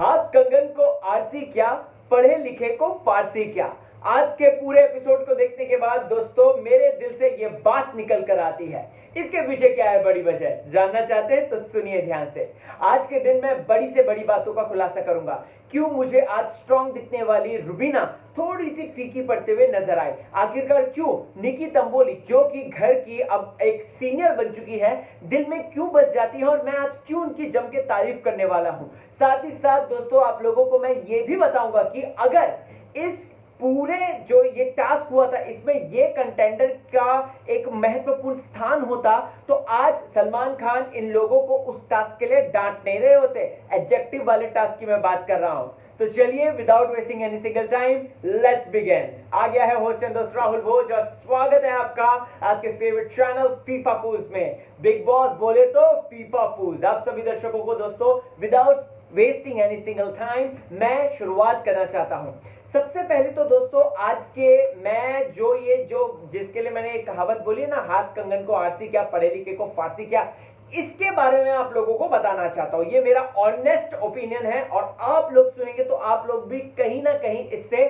हाथ कंगन को आरसी क्या, पढ़े लिखे को फारसी क्या। आज के पूरे एपिसोड को देखने के बाद दोस्तों मेरे दिल से ये बात निकल कर आती है। इसके पीछे क्या है बड़ी वजह, जानना चाहते हैं तो सुनिए ध्यान से। आज के दिन मैं बड़ी से बड़ी बातों का खुलासा करूंगा। क्यों मुझे आज स्ट्रॉन्ग दिखने वाली रुबीना थोड़ी सी फीकी पड़ते हुए नजर आई। आखिरकार क्यों निकी तंबोली जो कि घर की अब एक सीनियर बन चुकी है, दिल में क्यों बस जाती है और मैं आज क्यों उनकी जम के तारीफ करने वाला हूं। साथ ही साथ दोस्तों आप लोगों को मैं ये भी बताऊंगा कि अगर इस पूरे जो ये टास्क हुआ था इसमें ये कंटेंडर का एक महत्वपूर्ण स्थान होता तो आज सलमान खान इन लोगों को उस टास्क के लिए डांट नहीं रहे होते। एडजेक्टिव वाले टास्क की मैं बात कर रहा हूं। तो चलिए without wasting any single time let's begin. आ गया है होस्ट एंड दोस्त राहुल भोज और स्वागत है आपका आपके फेवरेट चैनल फीफा फूज में। बिग बॉस बोले तो फीफा फूज। आप सभी दर्शकों को दोस्तों without wasting any single time मैं शुरुआत करना चाहता हूं। सबसे पहले तो दोस्तों आज के मैं जो जिसके लिए मैंने एक कहावत बोली ना, हाथ कंगन को आरसी क्या, पढ़े लिखे को फारसी क्या, इसके बारे में आप लोगों को बताना चाहता हूं। ये मेरा ऑनेस्ट ओपिनियन है और आप लोग सुनेंगे तो आप लोग भी कहीं ना कहीं इससे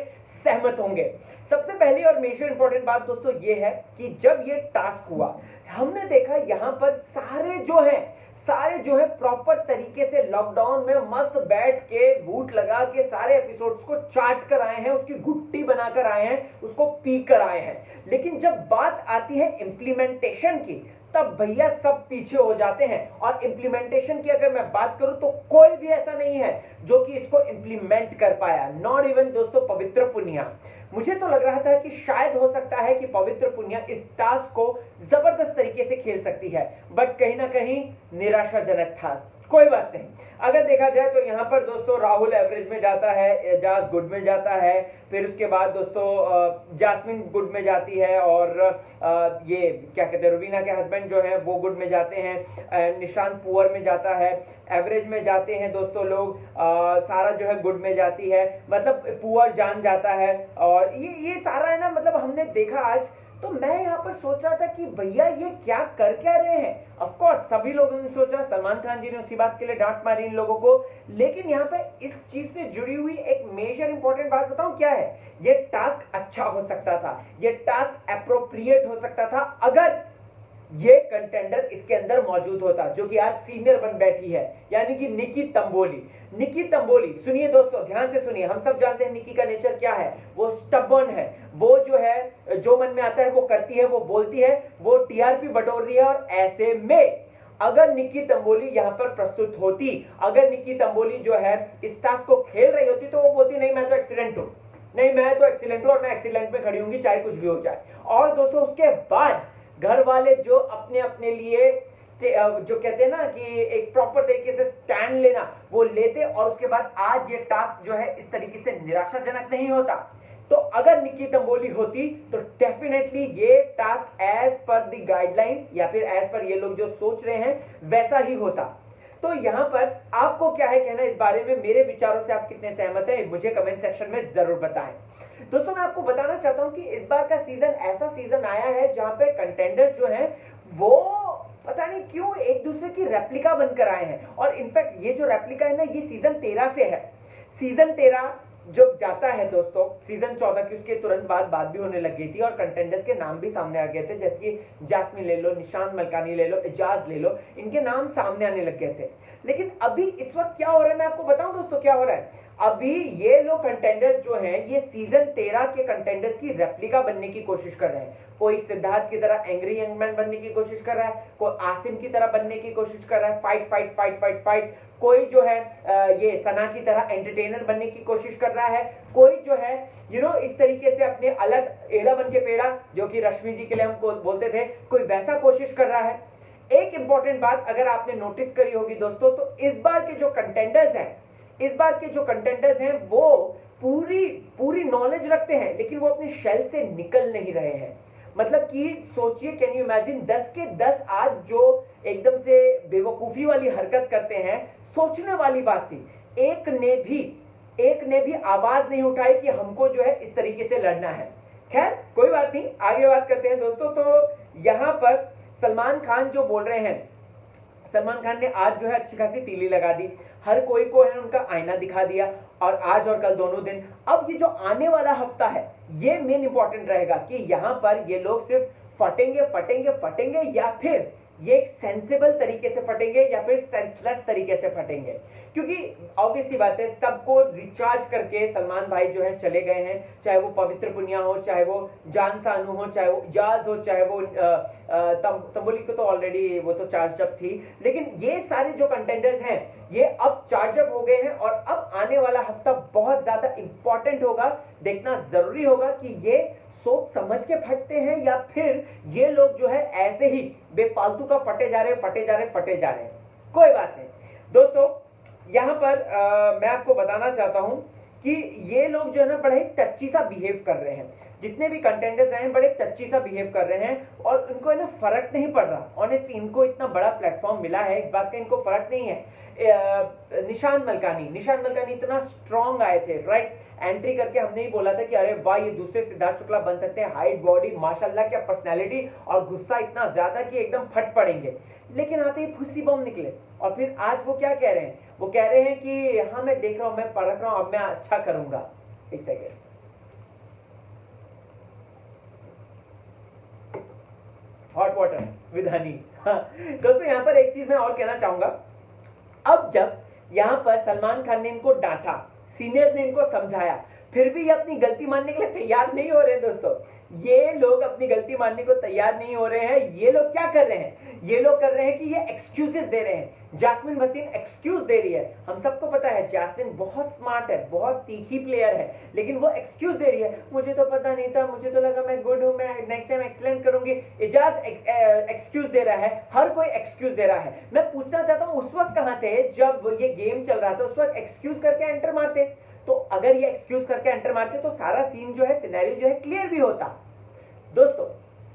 सहमत होंगे। सबसे पहली और मेजर इंपॉर्टेंट बात दोस्तों ये है कि जब ये टास्क हुआ हमने देखा यहां पर सारे जो है प्रॉपर तरीके से लॉकडाउन में मस्त बैठ के बूट लगा के सारे एपिसोड्स को चाट कर आए हैं, उसकी गुट्टी बनाकर आए हैं, उसको पी कर आए हैं। लेकिन जब बात आती है इंप्लीमेंटेशन की तब भैया सब पीछे हो जाते हैं। और इंप्लीमेंटेशन की अगर मैं बात करूं तो कोई भी ऐसा नहीं है जो कि इसको इंप्लीमेंट कर पाया, नॉट इवन दोस्तों पवित्र पुनिया। मुझे तो लग रहा था कि शायद हो सकता है कि पवित्र पुनिया इस टास्क को जबरदस्त तरीके से खेल सकती है, बट कहीं ना कहीं निराशाजनक था। कोई बात नहीं। अगर देखा जाए तो यहाँ पर दोस्तों राहुल एवरेज में जाता है, एजाज गुड में जाता है, फिर उसके बाद दोस्तों जास्मिन गुड में जाती है और ये क्या कहते हैं रुबीना के हस्बैंड जो है वो गुड में जाते हैं, निशांत पुअर में जाता है, एवरेज में जाते हैं दोस्तों लोग, सारा जो है गुड में जाती है, मतलब पुअर जान जाता है। और ये सारा है ना, मतलब हमने देखा आज। तो मैं यहाँ पर सोच रहा था कि भैया ये क्या रहे हैं। ऑफ कोर्स सभी लोगों ने सोचा, सलमान खान जी ने उसी बात के लिए डांट मारी इन लोगों को। लेकिन यहाँ पे इस चीज से जुड़ी हुई एक मेजर इंपॉर्टेंट बात बताऊं क्या है। ये टास्क अच्छा हो सकता था, ये टास्क एप्रोप्रिएट हो सकता था अगर ये कंटेंडर इसके अंदर मौजूद होता जो कि आज सीनियर बन बैठी है, यानी कि निकी तंबोली। निकी तंबोली सुनिए दोस्तों, ध्यान से सुनिए। हम सब जानते हैं निकी का नेचर क्या है, वो स्टबर्न है। वो जो है जो मन में आता है वो करती है, वो बोलती है, वो टीआरपी बटोर रही है। और ऐसे में अगर निकी तंबोली यहां पर प्रस्तुत होती, अगर निकी तंबोली जो है इस टास्क को खेल रही होती तो वो बोलती नहीं मैं तो एक्सीलेंट हूं, नहीं मैं तो एक्सीलेंट हूं और मैं एक्सीलेंट में खड़ी होंगी चाहे कुछ भी हो जाए। और दोस्तों उसके बाद घर वाले जो अपने अपने लिए जो कहते हैं ना कि एक प्रॉपर तरीके से स्टैंड लेना वो लेते, और उसके बाद आज ये टास्क जो है इस तरीके से निराशाजनक नहीं होता। तो अगर निकी तंबोली होती तो डेफिनेटली ये task as per the guidelines या फिर एज पर ये लोग जो सोच रहे हैं वैसा ही होता। तो यहां पर आपको क्या है कहना इस बारे में, मेरे विचारों से आप कितने सहमत हैं मुझे कमेंट सेक्शन में जरूर बताएं। दोस्तों मैं आपको बताना चाहता हूं कि इस बार का सीजन ऐसा सीजन आया है जहां पे कंटेंडर्स जो हैं वो पता नहीं क्यों एक दूसरे की रेप्लिका बनकर आए हैं। और इनफैक्ट ये जो रेप्लिका है ना, ये सीजन 13 से है। सीजन 13 जब जाता है दोस्तों सीजन 14 की, उसके तुरंत बाद बात भी होने लग गई थी और कंटेंडर्स के नाम भी सामने आ गए थे, जैसे कि जास्मिन ले लो, निशांत मलकानी ले लो, एजाज ले लो, इनके नाम सामने आने लग गए थे। लेकिन अभी इस वक्त क्या हो रहा है मैं आपको बताऊं दोस्तों क्या हो रहा है। अभी ये लोग कंटेंडर्स जो हैं ये सीजन 13 के कंटेंडर्स की रेप्लिका बनने की कोशिश कर रहे हैं। कोई सिद्धार्थ की तरह एंग्री यंग मैन बनने की कोशिश कर रहा है, कोई आसिम की तरह बनने की कोशिश कर रहा है, fight fight fight fight fight. कोई जो है ये सना की तरह एंटरटेनर बनने की कोशिश कर रहा है, कोई जो है इस तरीके से अपने अलग एड़ा बन के पेड़ा जो कि रश्मि जी के लिए हम बोलते थे, कोई वैसा कोशिश कर रहा है। एक इंपॉर्टेंट बात अगर आपने नोटिस करी होगी दोस्तों, तो इस बार के जो कंटेंडर्स हैं वो पूरी नॉलेज रखते हैं, लेकिन वो अपने शेल से निकल नहीं रहे हैं। मतलब कि सोचिए, कैन यू इमेजिन 10 के 10 आज जो एकदम से बेवकूफी वाली हरकत करते हैं, सोचने वाली बात थी। एक ने भी आवाज नहीं उठाई कि हमको जो है इस तरीके से लड़ना है। खैर कोई बात नहीं, आगे बात करते हैं दोस्तों। तो यहां पर सलमान खान जो बोल रहे हैं, सलमान खान ने आज जो है अच्छी खासी तीली लगा दी, हर कोई को है उनका आईना दिखा दिया, और आज और कल दोनों दिन। अब ये जो आने वाला हफ्ता है ये मेन इंपॉर्टेंट रहेगा कि यहां पर ये लोग सिर्फ फटेंगे फटेंगे फटेंगे, या फिर ये एक सेंसेबल तरीके से फटेंगे, या फिर सेंसलेस तरीके से फटेंगे। क्योंकि ऑब्वियस सी बात है, सबको रिचार्ज करके सलमान भाई जो है चले गए हैं, चाहे वो पवित्र पुनिया हो, चाहे वो जान सानू हो, चाहे वो इजाज हो, चाहे वो तंबोली को तो ऑलरेडी वो तो चार्ज अप थी, लेकिन ये सारे जो कंटेंडर्स हैं ये अब चार्ज अप हो गए हैं। और अब आने वाला हफ्ता बहुत ज्यादा इंपॉर्टेंट होगा, देखना जरूरी होगा कि ये सोच समझ के फटते हैं, या फिर ये लोग जो है ऐसे ही बेफालतू का फटे जा रहे हैं। कोई बात नहीं दोस्तों, यहां पर मैं आपको बताना चाहता हूं कि ये लोग जो है ना बड़ा ही टच्ची सा बिहेव कर रहे हैं, जितने भी कंटेंडर्स हैं बड़े टच्ची सा बिहेव कर रहे हैं, और इनको है ना फर्क नहीं पड़ रहा। ऑनेस्टली इनको इतना बड़ा प्लेटफॉर्म मिला है, इस बात का इनको फर्क नहीं है। निशांत मलकानी इतना स्ट्रॉन्ग आए थे, राइट? एंट्री करके हमने ही बोला था कि अरे वाह ये दूसरे सिद्धार्थ शुक्ला बन सकते हैं, हाइट बॉडी माशाल्लाह क्या पर्सनैलिटी, और गुस्सा इतना ज्यादा कि एकदम फट पड़ेंगे। लेकिन आते ही फुस्सी बम निकले, और फिर आज वो क्या कह रहे हैं? वो कह रहे हैं कि हाँ मैं देख रहा हूं, मैं परख रहा हूं, अब मैं अच्छा करूंगा। एक second, hot water with Honey. दोस्तों यहां पर एक चीज मैं और कहना चाहूंगा, अब जब यहां पर सलमान खान ने इनको डांटा, सीनियर्स ने इनको समझाया, फिर भी ये अपनी गलती मानने के लिए तैयार नहीं हो रहे हैं। दोस्तों ये लोग अपनी गलती मानने को तैयार नहीं हो रहे हैं। ये लोग क्या कर रहे हैं? ये लोग कर रहे हैं कि ये एक्सक्यूजेस दे रहे हैं। जास्मिन भसीन एक्सक्यूज दे रही है, हम सबको पता है जास्मिन बहुत स्मार्ट है, बहुत तीखी प्लेयर है, लेकिन वो एक्सक्यूज दे रही है, मुझे तो पता नहीं था, मुझे तो लगा मैं गुड हूं, मैं नेक्स्ट टाइम एक्सीलेंट करूंगी। इजाज एक्सक्यूज दे रहा है, हर कोई एक्सक्यूज दे रहा है। मैं पूछना चाहता हूं उस वक्त कहां थे जब ये गेम चल रहा था? उस वक्त एक्सक्यूज करके एंटर मारते, तो अगर ये एक्सक्यूज करके एंटर मारते तो सारा सीन जो है, सिनेरियो जो है क्लियर भी होता। दोस्तों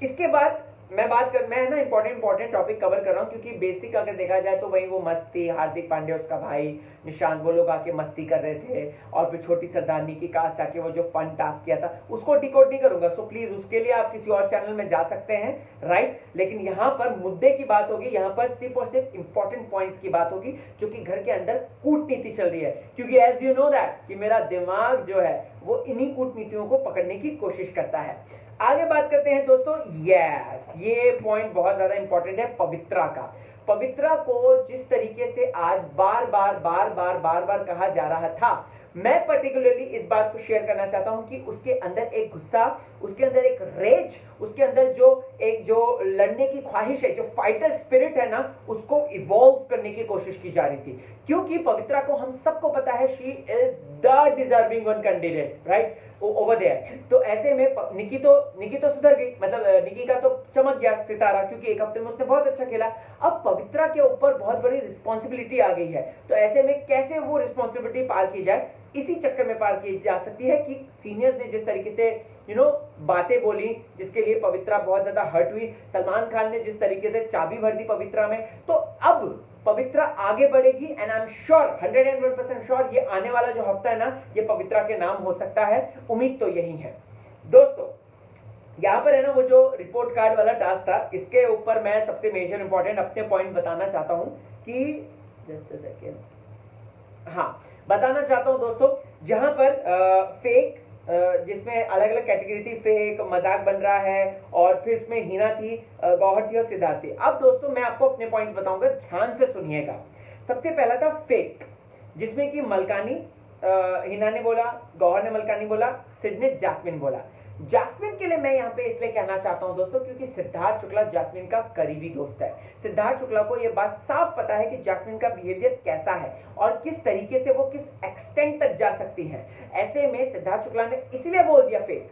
इसके बाद मैं ना इंपॉर्टेंट टॉपिक कवर कर रहा हूं, क्योंकि बेसिक अगर देखा जाए तो वही वो मस्ती, हार्दिक पांडे उसका भाई, निशांत, वो लोग आके मस्ती कर रहे थे, और फिर छोटी सरदारनी की कास्ट आके वो जो फन टास्क किया था उसको डिकोड नहीं करूंगा। सो प्लीज उसके लिए आप किसी और चैनल में जा सकते हैं, राइट? लेकिन यहां पर मुद्दे की बात होगी, यहां पर सिर्फ और सिर्फ इंपॉर्टेंट पॉइंट्स की बात होगी, जो कि घर के अंदर कूटनीति चल रही है। क्योंकि एज यू नो दैट कि मेरा दिमाग जो है वो इन्हीं कूटनीतियों को पकड़ने की कोशिश करता है। आगे बात करते हैं दोस्तों, यस ये पॉइंट बहुत ज्यादा इंपॉर्टेंट है, पवित्रा का। पवित्रा को जिस तरीके से आज बार बार कहा जा रहा था, मैं पर्टिकुलरली इस बात को शेयर करना चाहता हूं कि उसके अंदर एक गुस्सा, उसके अंदर एक रेज, उसके अंदर जो लड़ने की ख्वाहिश है, जो फाइटर स्पिरिट है ना, उसको इवॉल्व करने की कोशिश की जा रही थी। क्योंकि पवित्रा को हम सबको पता है she is the deserving one candidate, right, over there. तो ऐसे में निकी तो सुधर गई, मतलब निकी का तो चमक गया सितारा, क्योंकि एक हफ्ते में उसने बहुत अच्छा खेला। अब पवित्रा के ऊपर बहुत बड़ी रिस्पॉन्सिबिलिटी आ गई है, तो ऐसे में कैसे वो रिस्पॉन्सिबिलिटी पार की जाए, इसी चक्कर में पार की जा सकती है कि सीनियर्स ने जिस तरीके से बातें बोली, जिसके लिए पवित्रा बहुत ज्यादा हर्ट हुई, सलमान खान ने जिस तरीके से चाबी भर दी पवित्रा में, तो अब पवित्रा आगे बढ़ेगी। And I am sure, 101% sure, ये आने वाला जो हफ्ता है ना, ये पवित्रा के नाम हो सकता है। उम्मीद तो यही है। दोस्तों यहां पर है ना वो जो रिपोर्ट कार्ड वाला टास्क था, इसके ऊपर मैं सबसे मेजर इंपॉर्टेंट अपने पॉइंट बताना चाहता हूं कि जस्ट अ सेकेंड, हाँ बताना चाहता हूं दोस्तों, जहां पर फेक, जिसमें अलग अलग कैटेगरी थी, फेक, मजाक बन रहा है, और फिर इसमें हिना थी, गौहर थी और सिद्धार्थ थी। अब दोस्तों मैं आपको अपने पॉइंट्स बताऊंगा, ध्यान से सुनिएगा। सबसे पहला था फेक, जिसमें कि मलकानी, हिना ने बोला, गौहर ने मलकानी बोला, सिड ने जास्मिन बोला। जास्मिन के लिए मैं यहां पे इसलिए कहना चाहता हूं दोस्तों, क्योंकि सिद्धार्थ शुक्ला जास्मिन का करीबी दोस्त है। सिद्धार्थ शुक्ला को यह बात साफ पता है कि जास्मिन का बिहेवियर कैसा है और किस तरीके से वो किस एक्सटेंट तक जा सकती है। ऐसे में सिद्धार्थ शुक्ला ने इसीलिए बोल दिया फेक,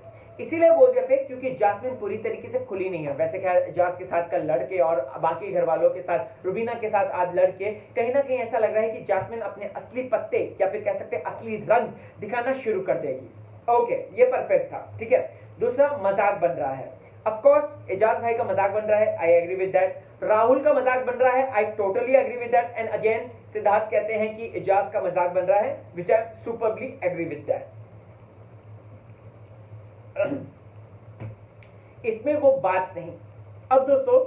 क्योंकि जास्मिन पूरी तरीके से खुली नहीं है। वैसे खैर एजाज के साथ कल लड़के और बाकी घर वालों के साथ, रुबीना के साथ आज लड़के, कहीं ना कहीं ऐसा लग रहा है कि जास्मिन अपने असली पत्ते, या फिर कह सकते हैं असली रंग दिखाना शुरू कर देगी। ओके, ये परफेक्ट था, ठीक है। दूसरा, मजाक बन रहा है। ऑफ कोर्स एजाज भाई का मजाक बन रहा है, I agree with that. Rahul का मजाक बन रहा है, I totally agree with that. And again Siddharth कहते हैं कि एजाज का मजाक बन रहा है, which I superbly agree with that. इसमें वो बात नहीं। अब दोस्तों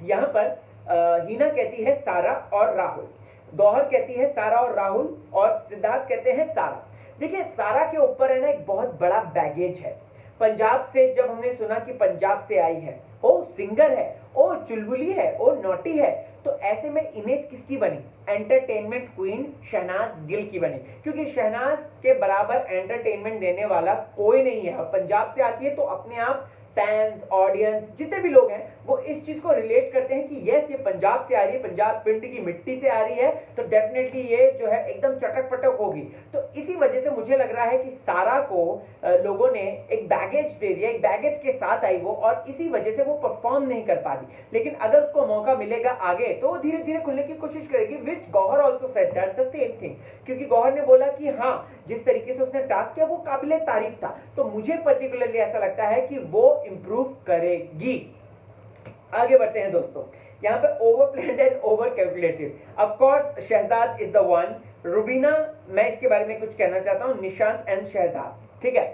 यहां पर हिना कहती है सारा और राहुल, गौहर कहती है सारा और राहुल, और सिद्धार्थ कहते हैं सारा। देखिए सारा के ऊपर है ना एक बहुत बड़ा बैगेज है। पंजाब से जब हमने सुना कि पंजाब से आई है, ओ सिंगर है, ओ चुलबुली है, ओ नॉटी है, तो ऐसे में इमेज किसकी बनी? एंटरटेनमेंट क्वीन शहनाज गिल की बनी, क्योंकि शहनाज के बराबर एंटरटेनमेंट देने वाला कोई नहीं है। और पंजाब से आती है तो अपने आप फैंस, ऑडियंस, जितने भी लोग हैं वो इस चीज को रिलेट करते हैं कि यस ये पंजाब से आ रही है, पंजाब पिंड की मिट्टी से आ रही है, तो डेफिनेटली ये जो है एकदम चटक पटक होगी। तो इसी वजह से मुझे लग रहा है कि सारा को लोगों ने एक बैगेज दे दिया, एक बैगेज के साथ आई वो, और इसी वजह से वो परफॉर्म नहीं कर पा रही। लेकिन अगर उसको मौका मिलेगा आगे तो वो धीरे धीरे खुलने की कोशिश करेगी, which Gauhar also said that the same thing, क्योंकि गौहर ने बोला कि हाँ जिस तरीके से उसने टास्क किया वो काबिले तारीफ था। तो मुझे पर्टिकुलरली ऐसा लगता है कि वो इंप्रूव करेगी। आगे बढ़ते हैं दोस्तों, यहाँ पे over planned and over calculated. Of course Shehzad is the one. Rubina, मैं इसके बारे में कुछ कहना चाहता हूँ, निशांत एंड शहजाद, ठीक है।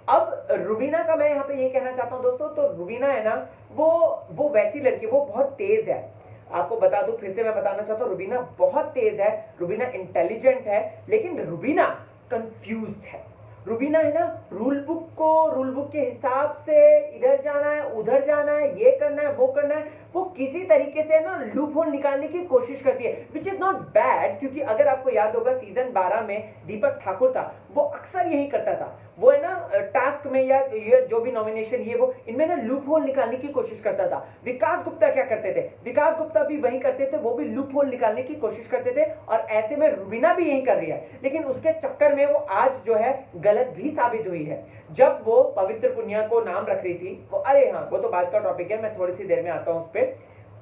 अब रुबीना का मैं यहाँ पे ये कहना चाहता हूँ दोस्तों, तो रुबीना है ना वो वैसी लड़की, वो बहुत तेज है। आपको बता दूं, फिर से मैं बताना चाहता हूँ, रुबीना बहुत तेज है, रुबीना इंटेलिजेंट है, लेकिन रुबीना कंफ्यूज्ड है। रुबीना है ना रूल बुक के हिसाब से इधर जाना है, उधर जाना है, ये करना है, वो करना है, वो किसी तरीके से ना लूप होल निकालने की कोशिश करती है, विच इज नॉट बैड। क्योंकि अगर आपको याद होगा सीजन 12 में दीपक ठाकुर था, वो अक्सर यही करता था, वो है ना टास्क में या ये जो भी नॉमिनेशन ये वो इनमें ना लूप होल निकालने की कोशिश करता था। विकास गुप्ता क्या करते थे? विकास गुप्ता भी वही करते थे, वो भी लूप होल निकालने की कोशिश करते थे, और ऐसे में रुबीना भी यही कर रही है। लेकिन उसके चक्कर में वो आज जो है गलत भी साबित हुई है। जब वो पवित्र पुनिया को नाम रख रही थी, वो अरे हाँ वो तो बात का टॉपिक है, मैं थोड़ी सी देर में आता हूं उस पर।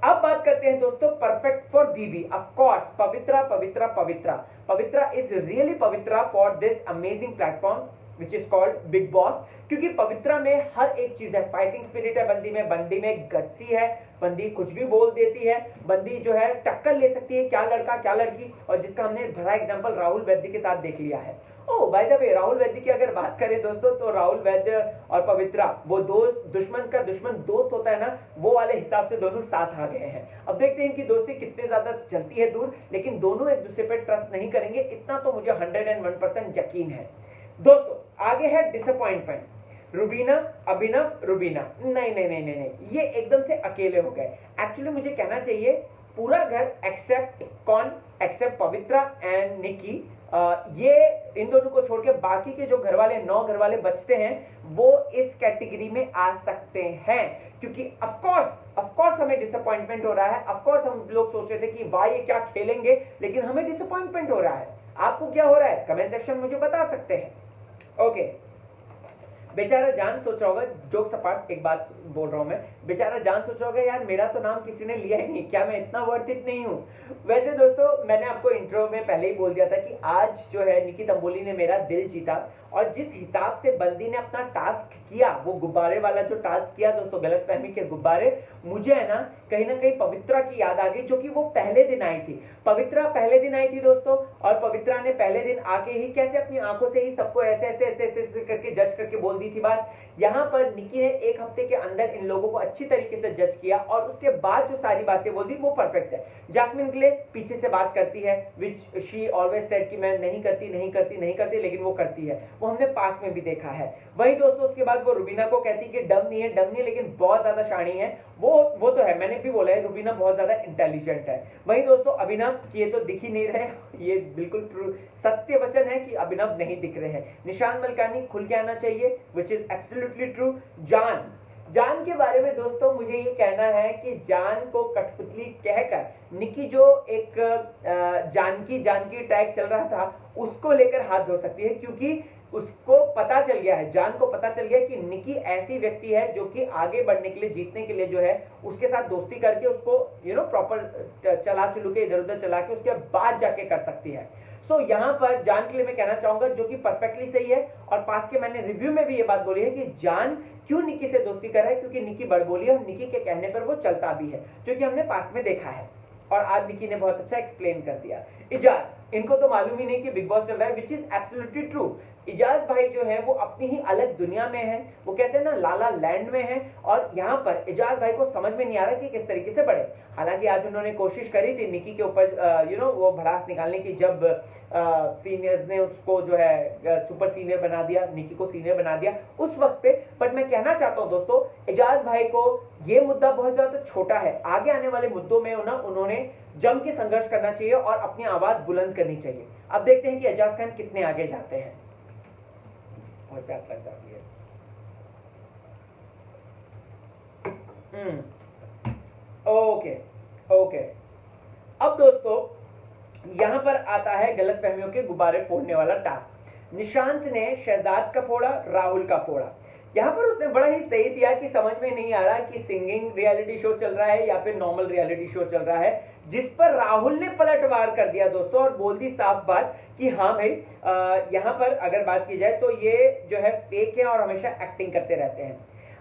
अब बात करते हैं दोस्तों perfect for BB. Of course Pavitra Pavitra Pavitra Pavitra is really Pavitra for this amazing platform which is called Bigg Boss, क्योंकि पवित्रा में हर एक चीज है। फाइटिंग स्पिरिट है बंदी में गट्सी है, बंदी कुछ भी बोल देती है, बंदी जो है टक्कर ले सकती है, क्या लड़का क्या लड़की, और जिसका हमने भरा एग्जांपल राहुल वैद्य के साथ देख लिया है। ओह by the way, Rahul Vaidya की अगर बात करें दोस्तों, तो राहुल वैद्य और पवित्रा वो दुश्मन का दुश्मन दोस्त होता है ना, वो वाले हिसाब से दोनों साथ आ गए हैं। अब देखते हैं इनकी दोस्ती कितने ज्यादा चलती है दूर, लेकिन दोनों एक दूसरे पर ट्रस्ट नहीं करेंगे, इतना तो मुझे 101% यकीन है। दोस्तों आगे है डिसअपॉइंटमेंट। रुबीना, अभिनव, रुबीना, नहीं नहीं नहीं नहीं, ये एकदम से अकेले हो गए। एक्चुअली मुझे कहना चाहिए पूरा घर एक्सेप्ट कौन, एक्सेप्ट पवित्रा एंड निकी, ये इन दोनों को छोड़ के बाकी के जो घर वाले 9 घर वाले बचते हैं वो इस कैटेगरी में आ सकते हैं, क्योंकि ऑफ कोर्स हमें डिसअपॉइंटमेंट हो रहा है। ऑफ कोर्स हम लोग सोच रहे थे कि वाह ये क्या खेलेंगे, लेकिन हमें डिसअपॉइंटमेंट हो रहा है। आपको क्या हो रहा है कमेंट सेक्शन में मुझे बता सकते हैं। ओके, बेचारा जान सोच रहा होगा, जोक सपाट एक बात बोल रहा हूं मैं, बेचारा जान सोच रहा होगा यार मेरा तो नाम किसी ने लिया ही नहीं, क्या मैं इतना वर्थ इट नहीं हूं। वैसे दोस्तों मैंने आपको इंट्रो में पहले ही बोल दिया था कि आज जो है निकी तंबोली ने मेरा दिल जीता, और जिस हिसाब से बंदी ने अपना टास्क किया, वो गुब्बारे वाला जो टास्क किया दोस्तों, गलतफहमी के गुब्बारे, मुझे है ना कहीं पवित्रा की याद आ गई, जो कि वो पहले दिन आई थी। पवित्रा पहले दिन आई थी दोस्तों, और पवित्रा ने पहले दिन आके ही कैसे अपनी आंखों से ही सबको ऐसे ऐसे ऐसे ऐसे करके जज करके बोल दी थी बात। यहाँ पर निकी ने एक हफ्ते के अंदर इन लोगों को अच्छी तरीके से जज किया, और उसके बाद जो सारी बातें बोल दी वो परफेक्ट है। जास्मिन के लिए पीछे से बात करती है, विच शी ऑलवेज सेड कि मैं नहीं करती, लेकिन वो करती है, वो हमने पास में भी देखा है। वही दोस्तों उसके बाद वो रुबीना को कहती कि डम नहीं है लेकिन बहुत ज्यादा शानी है, वो तो है, मैंने भी बोला है रुबीना बहुत ज्यादा इंटेलिजेंट है। वही दोस्तों अभिनव की ये तो दिख ही नहीं रहे, ये बिल्कुल सत्य वचन है कि अभिनव नहीं दिख रहे हैं। निशांत मलकानी खुल के आना चाहिए, विच इज एब्सोल्युटली ट्रू। जान के बारे में दोस्तों मुझे ये कहना है कि जान को कठपुतली कहकर निकी जो एक जानकी टैग चल रहा था उसको लेकर हाथ धो सकती है, क्योंकि उसको पता चल गया है, जान को पता चल गया कि निकी ऐसी व्यक्ति है जो कि आगे बढ़ने के लिए, जीतने के लिए जो है उसके साथ दोस्ती करके उसको प्रॉपर चला चलू के इधर उधर चला के उसके बाद जाके कर सकती है। सो यहाँ पर जान के लिए मैं कहना चाहूंगा जो कि परफेक्टली सही है, और पास के मैंने रिव्यू में भी ये बात बोली है कि जान क्यों निकी से दोस्ती कर रहा है, क्योंकि निकी बड़बोली है और निकी के कहने पर वो चलता भी है, जो कि हमने पास में देखा है, और आज निकी ने बहुत अच्छा एक्सप्लेन कर दिया। इजाज इनको तो मालूम ही नहीं कि बिग बॉस चल रहा है, which is absolutely true. Eijaz भाई जो है वो अपनी ही अलग दुनिया में है, वो कहते हैं ना लाला लैंड में है, और यहाँ पर इजाज भाई को समझ में नहीं आ रहा कि किस तरीके से बढ़े। हालांकि आज उन्होंने कोशिश करी थी निकी के ऊपर वो भड़ास निकालने की, जब सीनियर्स ने उसको जो है सुपर सीनियर बना दिया, निकी को सीनियर बना दिया उस वक्त पे। बट मैं कहना चाहता हूं दोस्तों, इजाज भाई को ये मुद्दा बहुत ज्यादा छोटा है, आगे आने वाले मुद्दों में ना उन्होंने जम के संघर्ष करना चाहिए और अपनी आवाज बुलंद करनी चाहिए। अब देखते हैं कि एजाज खान कितने आगे जाते हैं। और प्यास लग जाती है। Okay okay. अब दोस्तों यहां पर आता है गलतफहमियों के गुब्बारे फोड़ने वाला टास्क। निशांत ने शहजाद का फोड़ा, राहुल का फोड़ा। यहां पर उसने बड़ा ही सही दिया कि समझ में नहीं आ रहा कि सिंगिंग रियलिटी शो चल रहा है या फिर नॉर्मल रियलिटी शो चल रहा है, जिस पर राहुल ने पलटवार कर दिया दोस्तों और बोल दी साफ बात कि हाँ भाई यहां पर अगर बात की जाए तो ये जो है फेक है और हमेशा एक्टिंग करते रहते हैं।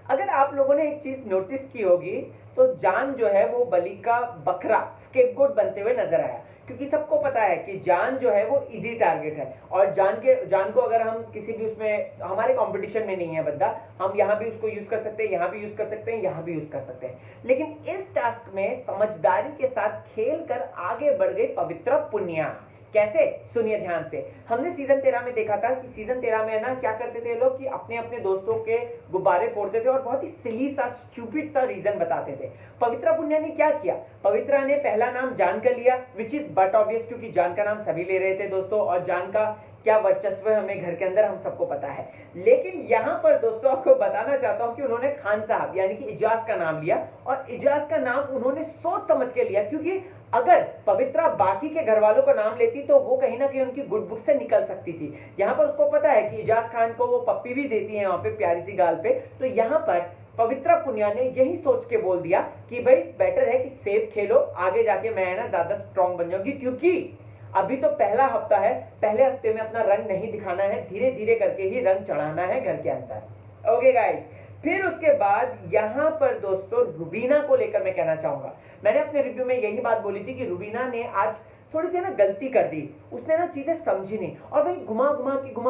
अगर आप लोगों ने एक चीज नोटिस की होगी तो जान जो है वो बलि का बकरा स्केपगोट बनते हुए नजर आया, क्योंकि सबको पता है कि जान जो है वो इजी टारगेट है, और जान को अगर हम किसी भी उसमें, हमारे कंपटीशन में नहीं है बंदा, हम यहाँ भी उसको यूज कर सकते हैं, यहाँ भी यूज कर सकते हैं, यहाँ भी यूज कर सकते हैं। लेकिन इस टास्क में समझदारी के साथ खेल कर आगे बढ़ गई पवित्रा पुनिया। कैसे, सुनिए ध्यान से। हमने सीजन 13 में देखा था कि सीजन 13 में ना क्या करते थे लोग कि अपने अपने दोस्तों के गुब्बारे फोड़ते थे और बहुत ही सिली सा, स्टूपिड सा रीजन बताते थे। पवित्रा पुनिया ने क्या किया, पवित्रा ने पहला नाम जान का लिया, विच इज बट ऑब्वियस, क्योंकि जान का नाम सभी ले रहे थे दोस्तों, और जान का क्या वर्चस्व है हमें घर के अंदर हम सबको पता है। लेकिन यहां पर दोस्तों आपको बताना चाहता हूं कि उन्होंने खान साहब यानी कि इजाज का नाम लिया, और इजाज का नाम उन्होंने सोच समझ के लिया, क्योंकि अगर पवित्रा बाकी के घर वालों का नाम लेती तो वो कहीं ना कहीं उनकी गुड बुक से निकल सकती थी। यहां पर उसको पता है कि इजाज खान को वो पप्पी भी देती है वहां पे प्यारी सी गाल पे, तो यहां पर पवित्रा पुनिया ने यही सोच के बोल दिया कि भाई बेटर है कि सेफ खेलो, आगे जाके मैं ना ज्यादा स्ट्रांग बन जाऊंगी, क्योंकि अभी तो पहला हफ्ता है, पहले हफ्ते में अपना रंग नहीं दिखाना है, धीरे धीरे करके ही रंग चढ़ाना है घर के अंदर। ओके गाइस, फिर उसके बाद यहां पर दोस्तों रुबीना को लेकर मैं कहना चाहूंगा, मैंने अपने रिव्यू में यही बात बोली थी कि रुबीना ने आज थोड़ी सी ना गलती कर दी, उसने ना चीजें समझी नहीं और वही घुमा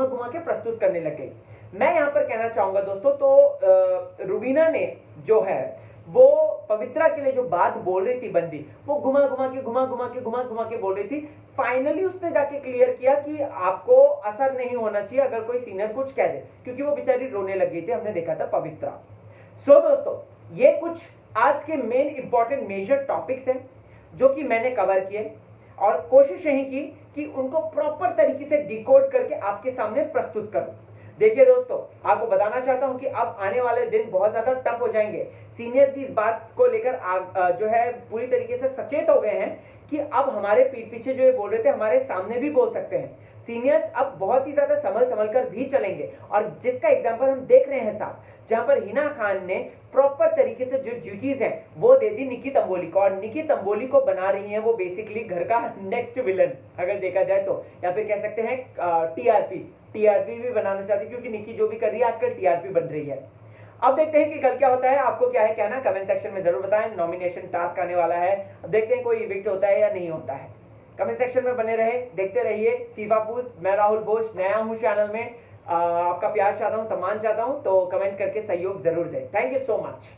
घुमा के प्रस्तुत करने लग गई। मैं यहां पर कहना चाहूंगा दोस्तों, तो रुबीना ने जो है वो पवित्रा के लिए जो बात बोल रही थी बंदी, वो घुमा घुमा के बोल रही थी। फाइनली उसने जाके क्लियर किया कि आपको असर नहीं होना चाहिए अगर कोई सीनियर कुछ कह दे, क्योंकि वो बेचारी रोने लग गई थी, हमने देखा था पवित्रा। सो दोस्तों ये कुछ आज के मेन इंपॉर्टेंट मेजर टॉपिक्स हैं जो कि मैंने कवर किए, और कोशिश यही की कि उनको प्रॉपर तरीके से डिकोड करके आपके सामने प्रस्तुत करूं। देखिए दोस्तों, आपको बताना चाहता हूं कि अब आने वाले दिन बहुत ज्यादा टफ हो जाएंगे। सीनियर्स भी इस बात को लेकर जो है पूरी तरीके से सचेत हो गए हैं कि अब हमारे पीठ पीछे जो ये बोल रहे थे हमारे सामने भी बोल सकते हैं। सीनियर्स अब बहुत ही ज्यादा संभल कर भी चलेंगे, और जिसका एग्जांपल हम देख रहे हैं साहब, जहां पर हिना खान ने प्रॉपर तरीके से जो ड्यूटीज है वो दे दी निकी तंबोली को, और निकी तंबोली को बना रही है वो बेसिकली घर का नेक्स्ट विलन अगर देखा जाए तो, या फिर कह सकते हैं टीआरपी भी बनाना चाहती है, क्योंकि निकी जो भी कर रही है आजकल टीआरपी बन रही है। अब देखते हैं कि कल क्या होता है, आपको क्या है कहना कमेंट सेक्शन में जरूर बताएं। नॉमिनेशन टास्क आने वाला है, अब देखते हैं कोई इविक्ट होता है या नहीं होता है। कमेंट सेक्शन में बने रहे, देखते रहिए फीफा फूज। मैं राहुल बोस नया हूं चैनल में, आपका प्यार चाहता हूं, सम्मान चाहता हूं, तो कमेंट करके सहयोग जरूर दें। Thank you so much.